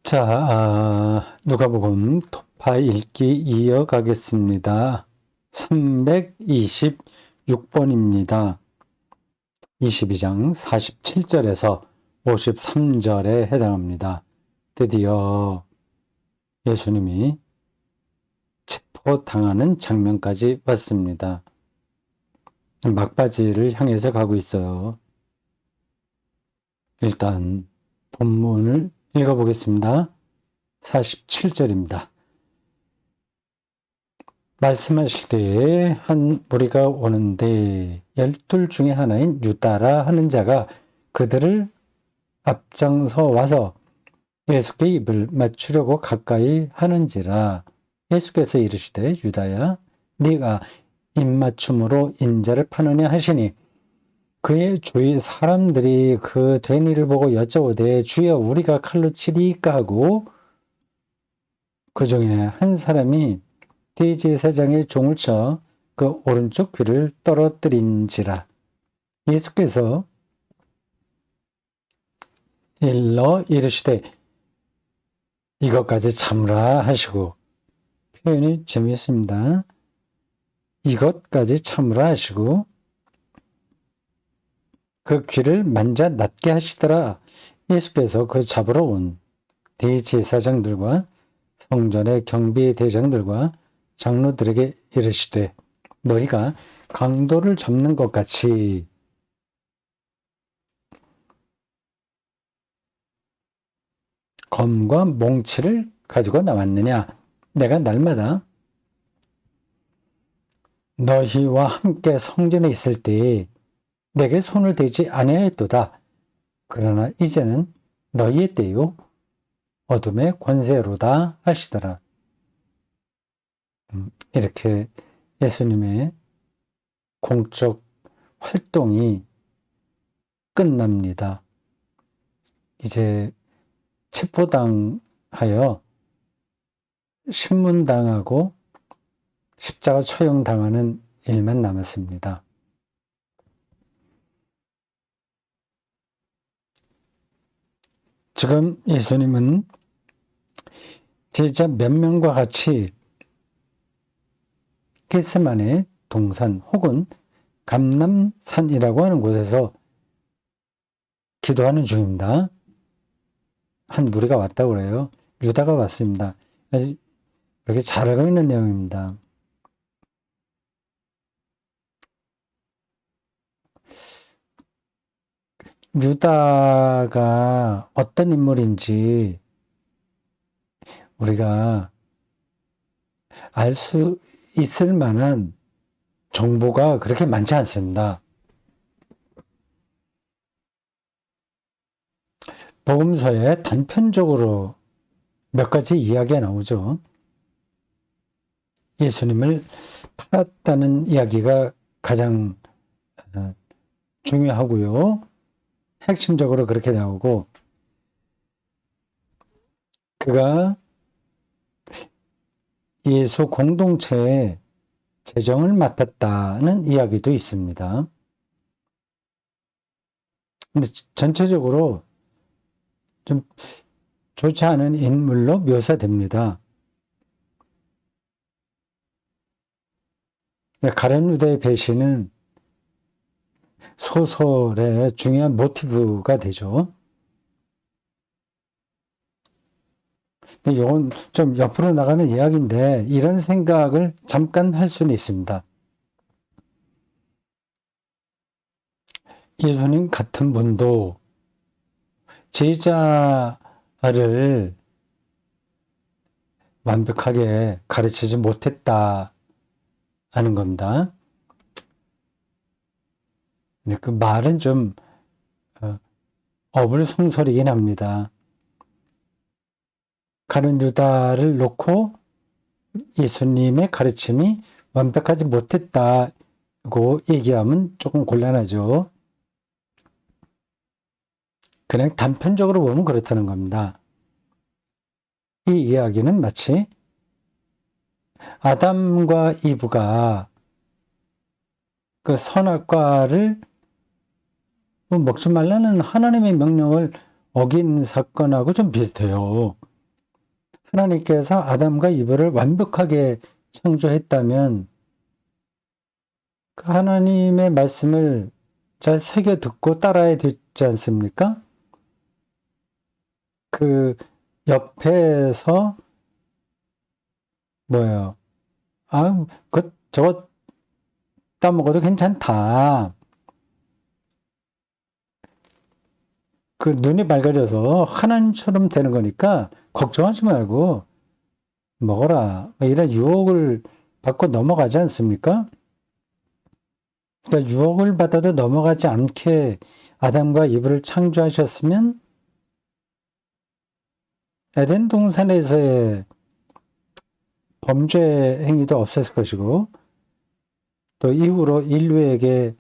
자, 누가복음 토파 읽기 이어가겠습니다. 326번입니다. 22장 47절에서 53절에 해당합니다. 드디어 예수님이 체포당하는 장면까지 왔습니다. 막바지를 향해서 가고 있어요. 일단 본문을 읽어보겠습니다. 47절입니다. 말씀하실 때에 한 무리가 오는데 12 중에 하나인 유다라 하는 자가 그들을 앞장서 와서 예수께 입을 맞추려고 가까이 하는지라. 예수께서 이르시되 유다야 네가 입맞춤으로 인자를 파느냐 하시니 그의 주위 사람들이 그 된 일을 보고 여쭤오되 주여 우리가 칼로 치리까 하고 그 중에 한 사람이 대제사장의 종을 쳐 그 오른쪽 귀를 떨어뜨린지라. 예수께서 일러 이르시되 이것까지 참으라 하시고, 표현이 재미있습니다. 이것까지 참으라 하시고 그 귀를 만져 낫게 하시더라. 예수께서 그 잡으러 온 대제사장들과 성전의 경비 대장들과 장로들에게 이르시되 너희가 강도를 잡는 것 같이 검과 몽치를 가지고 나왔느냐? 내가 날마다 너희와 함께 성전에 있을 때에 내게 손을 대지 아니하였도다. 그러나 이제는 너희의 때요 어둠의 권세로다 하시더라. 이렇게 예수님의 공적 활동이 끝납니다. 이제 체포당하여 신문당하고 십자가 처형당하는 일만 남았습니다. 지금 예수님은 제자 몇 명과 같이 겟세마네 동산 혹은 감람산이라고 하는 곳에서 기도하는 중입니다. 한 무리가 왔다고 그래요. 유다가 왔습니다. 이렇게 잘 알고 있는 내용입니다. 유다가 어떤 인물인지 우리가 알 수 있을 만한 정보가 그렇게 많지 않습니다. 복음서에 단편적으로 몇 가지 이야기가 나오죠. 예수님을 팔았다는 이야기가 가장 중요하고요. 핵심적으로 그렇게 나오고, 그가 예수 공동체의 재정을 맡았다는 이야기도 있습니다. 근데 전체적으로 좀 좋지 않은 인물로 묘사됩니다. 가룟 유다의 배신은 소설의 중요한 모티브가 되죠. 근데 이건 좀 옆으로 나가는 이야기인데 이런 생각을 잠깐 할 수는 있습니다. 예수님 같은 분도 제자를 완벽하게 가르치지 못했다 하는 겁니다. 근데 그 말은 좀 어불성설이긴 합니다. 가룟 유다를 놓고 예수님의 가르침이 완벽하지 못했다고 얘기하면 조금 곤란하죠. 그냥 단편적으로 보면 그렇다는 겁니다. 이 이야기는 마치 아담과 이브가 그 선악과를 먹지 말라는 하나님의 명령을 어긴 사건하고 좀 비슷해요. 하나님께서 아담과 이브를 완벽하게 창조했다면 그 하나님의 말씀을 잘 새겨 듣고 따라야 되지 않습니까? 그 옆에서 뭐예요? 아, 저거 따먹어도 괜찮다. 그 눈이 밝아져서 하나님처럼 되는 거니까 걱정하지 말고 먹어라. 이런 유혹을 받고 넘어가지 않습니까? 그러니까 유혹을 받아도 넘어가지 않게 아담과 이브를 창조하셨으면 에덴 동산에서의 범죄 행위도 없었을 것이고 또 이후로 인류에게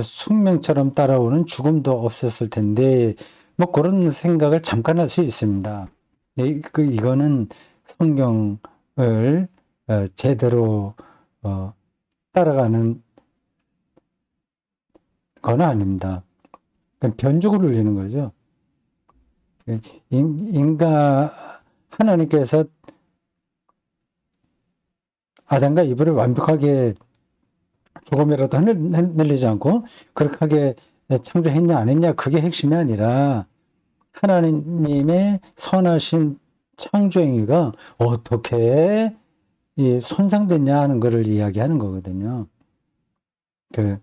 숙명처럼 따라오는 죽음도 없었을 텐데 뭐 그런 생각을 잠깐 할 수 있습니다. 이거는 성경을 제대로 따라가는 건 아닙니다. 변죽을 울리는 거죠. 하나님께서 아담과 이브를 완벽하게 조금이라도 흔들리지 않고 그렇게 하게 창조했냐 안 했냐 그게 핵심이 아니라 하나님의 선하신 창조 행위가 어떻게 손상됐냐 하는 것을 이야기하는 거거든요. 그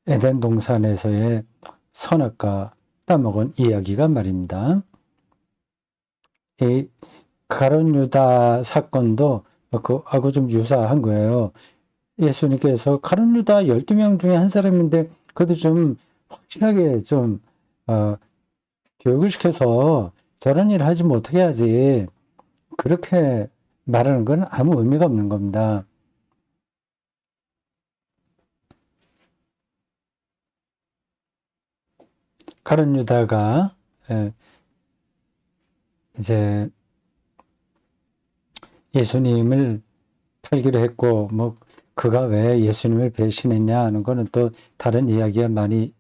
에덴 동산에서의 선악과 따먹은 이야기가 말입니다. 이 가룟 유다 사건도 그하고 좀 유사한 거예요. 예수님께서 가룟 유다 12명 중에 한 사람인데 그것도 좀 확실하게 좀 교육을 시켜서 저런 일을 하지 못하게 하지 그렇게 말하는 건 아무 의미가 없는 겁니다. 가룟 유다가 이제 예수님을 팔기로 했고 뭐 그가 왜 예수님을 배신했냐 하는 거는 또 다른 이야기가 많이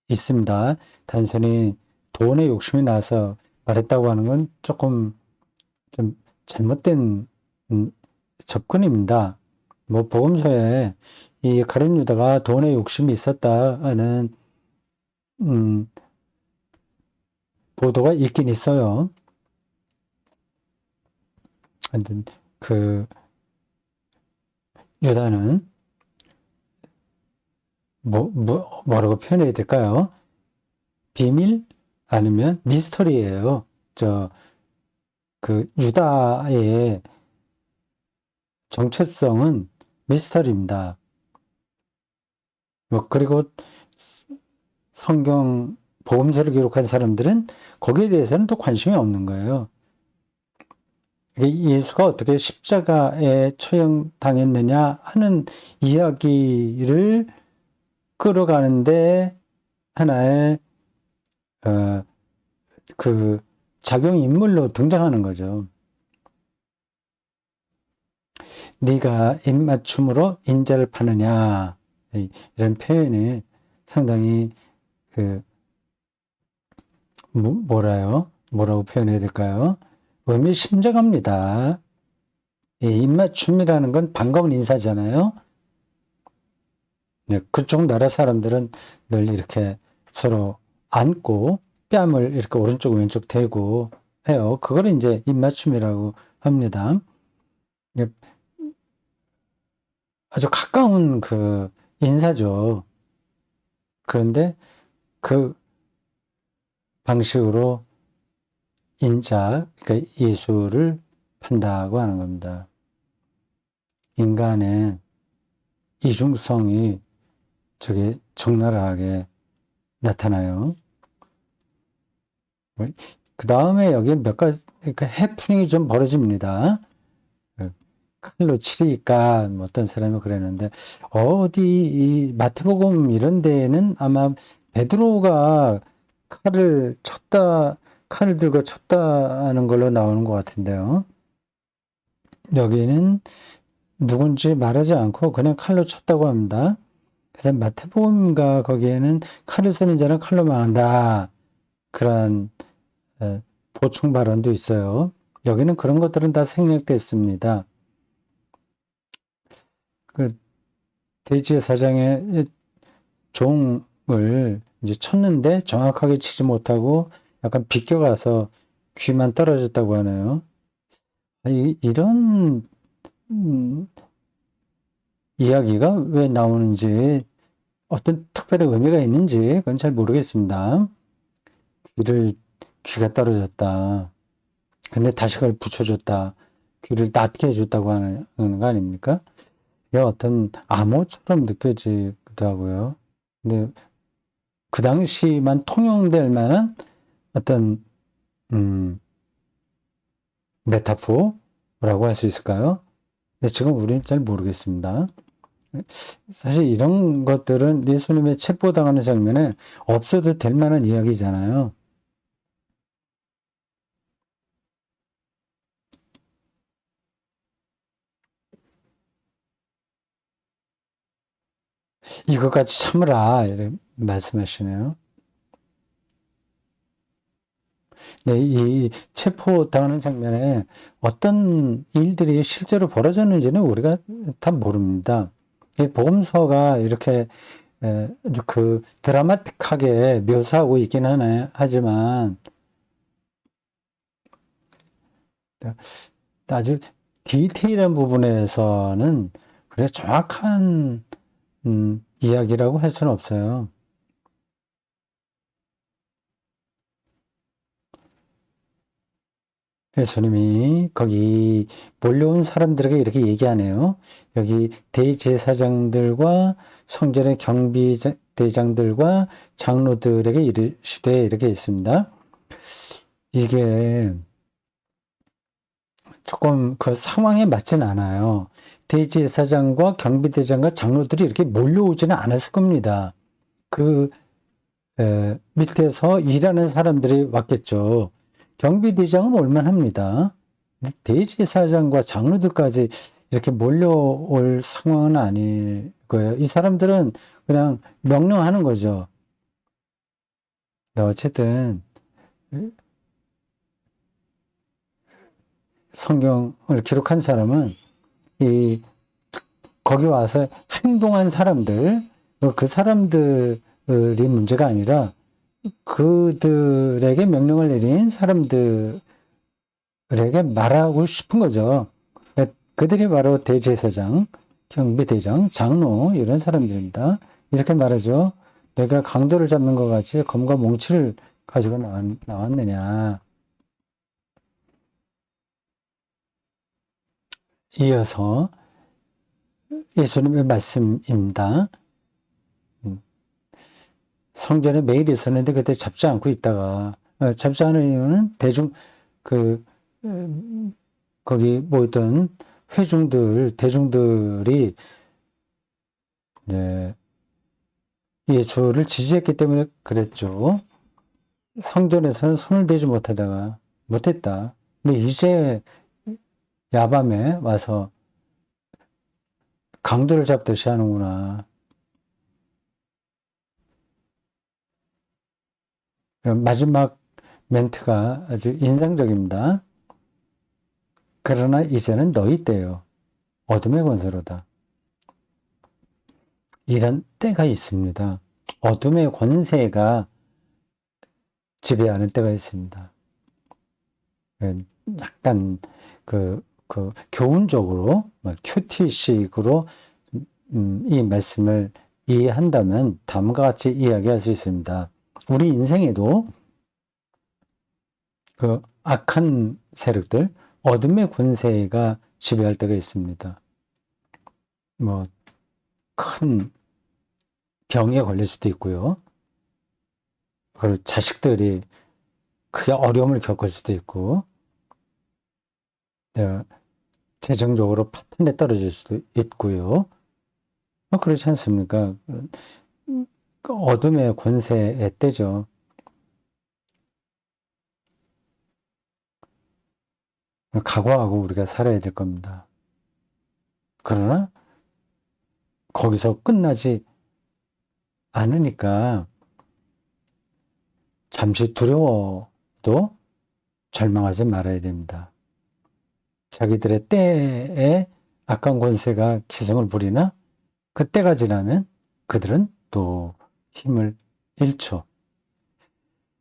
있습니다. 단순히 돈에 욕심이 나서 말했다고 하는 건 조금 좀 잘못된 접근입니다. 뭐 복음서에 이 가룟 유다가 돈에 욕심이 있었다는 보도가 있긴 있어요. 하여튼 그 유다는 뭐라고 표현해야 될까요? 비밀 아니면 미스터리예요. 그 유다의 정체성은 미스터리입니다. 그리고 성경 복음서를 기록한 사람들은 거기에 대해서는 또 관심이 없는 거예요. 예수가 어떻게 십자가에 처형당했느냐 하는 이야기를 끌어가는데 하나의 그 작용 인물로 등장하는 거죠. 네가 입맞춤으로 인자를 파느냐 이런 표현이 상당히 뭐라고 표현해야 될까요? 의미심장합니다. 입맞춤이라는 건 반가운 인사잖아요. 네, 그쪽 나라 사람들은 늘 이렇게 서로 안고 뺨을 이렇게 오른쪽 왼쪽 대고 해요. 그걸 이제 입맞춤이라고 합니다. 아주 가까운 그 인사죠. 그런데 그 방식으로 인자, 그러니까 예수를 판다고 하는 겁니다. 인간의 이중성이 저게 적나라하게 나타나요. 그 다음에 여기 몇 가지 해프닝이 좀 벌어집니다. 칼로 치리니까 어떤 사람이 그랬는데 어디 이 마태복음 이런 데에는 아마 베드로가 칼을 들고 쳤다는 걸로 나오는 것 같은데요. 여기는 누군지 말하지 않고 그냥 칼로 쳤다고 합니다. 그래서 마태복음과 거기에는 칼을 쓰는 자는 칼로 망한다. 그런 보충 발언도 있어요. 여기는 그런 것들은 다 생략됐습니다. 그 대제사장의 종을 이제 쳤는데 정확하게 치지 못하고 약간 비껴가서 귀만 떨어졌다고 하네요. 이런 이야기가 왜 나오는지, 어떤 특별한 의미가 있는지 그건 잘 모르겠습니다. 귀가 떨어졌다. 근데 다시 그걸 붙여줬다. 귀를 낫게 해줬다고 하는 거 아닙니까? 이게 어떤 암호처럼 느껴지기도 하고요. 근데 그 당시만 통용될 만한 어떤 메타포라고 할 수 있을까요? 근데 지금 우리는 잘 모르겠습니다. 사실 이런 것들은 예수님의 체포당하는 장면에 없어도 될 만한 이야기잖아요. 이것까지 참으라 이렇게 말씀하시네요. 네, 이 체포당하는 장면에 어떤 일들이 실제로 벌어졌는지는 우리가 다 모릅니다. 이 복음서가 이렇게 아주 그 드라마틱하게 묘사하고 있긴 하지만 아주 디테일한 부분에서는 그래 정확한 이야기라고 할 수는 없어요. 예수님이 거기 몰려온 사람들에게 이렇게 얘기하네요. 여기 대제사장들과 성전의 경비대장들과 장로들에게 이르시되 이렇게 있습니다. 이게 조금 그 상황에 맞진 않아요. 대제사장과 경비대장과 장로들이 이렇게 몰려오지는 않았을 겁니다. 그 밑에서 일하는 사람들이 왔겠죠. 경비대장은 올만합니다. 대제사장과 장로들까지 이렇게 몰려올 상황은 아닐 거예요. 이 사람들은 그냥 명령하는 거죠. 어쨌든 성경을 기록한 사람은 이 거기 와서 행동한 사람들, 그 사람들이 문제가 아니라 그들에게 명령을 내린 사람들에게 말하고 싶은 거죠. 그들이 바로 대제사장, 경비대장, 장로 이런 사람들입니다. 이렇게 말하죠. 내가 강도를 잡는 것 같이 검과 몽치를 가지고 나왔느냐. 이어서 예수님의 말씀입니다. 성전에 매일 있었는데 그때 잡지 않고 있다가 잡지 않은 이유는 거기 모였던 대중들이 예수를 지지했기 때문에 그랬죠. 성전에서는 손을 대지 못했다. 근데 이제 야밤에 와서 강도를 잡듯이 하는구나. 마지막 멘트가 아주 인상적입니다. 그러나 이제는 너희 때요. 어둠의 권세로다. 이런 때가 있습니다. 어둠의 권세가 지배하는 때가 있습니다. 약간 교훈적으로 큐티식으로 이 말씀을 이해한다면 다음과 같이 이야기할 수 있습니다. 우리 인생에도 그 악한 세력들, 어둠의 권세가 지배할 때가 있습니다. 큰 병에 걸릴 수도 있고요. 그리고 자식들이 크게 어려움을 겪을 수도 있고, 재정적으로 파탄에 떨어질 수도 있고요. 그렇지 않습니까? 어둠의 권세의 때죠. 각오하고 우리가 살아야 될 겁니다. 그러나 거기서 끝나지 않으니까 잠시 두려워도 절망하지 말아야 됩니다. 자기들의 때에 악한 권세가 기승을 부리나 그 때가 지나면 그들은 또 힘을 잃죠.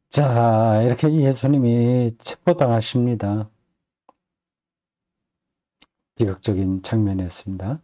자, 이렇게 예수님이 체포당하십니다. 비극적인 장면이었습니다.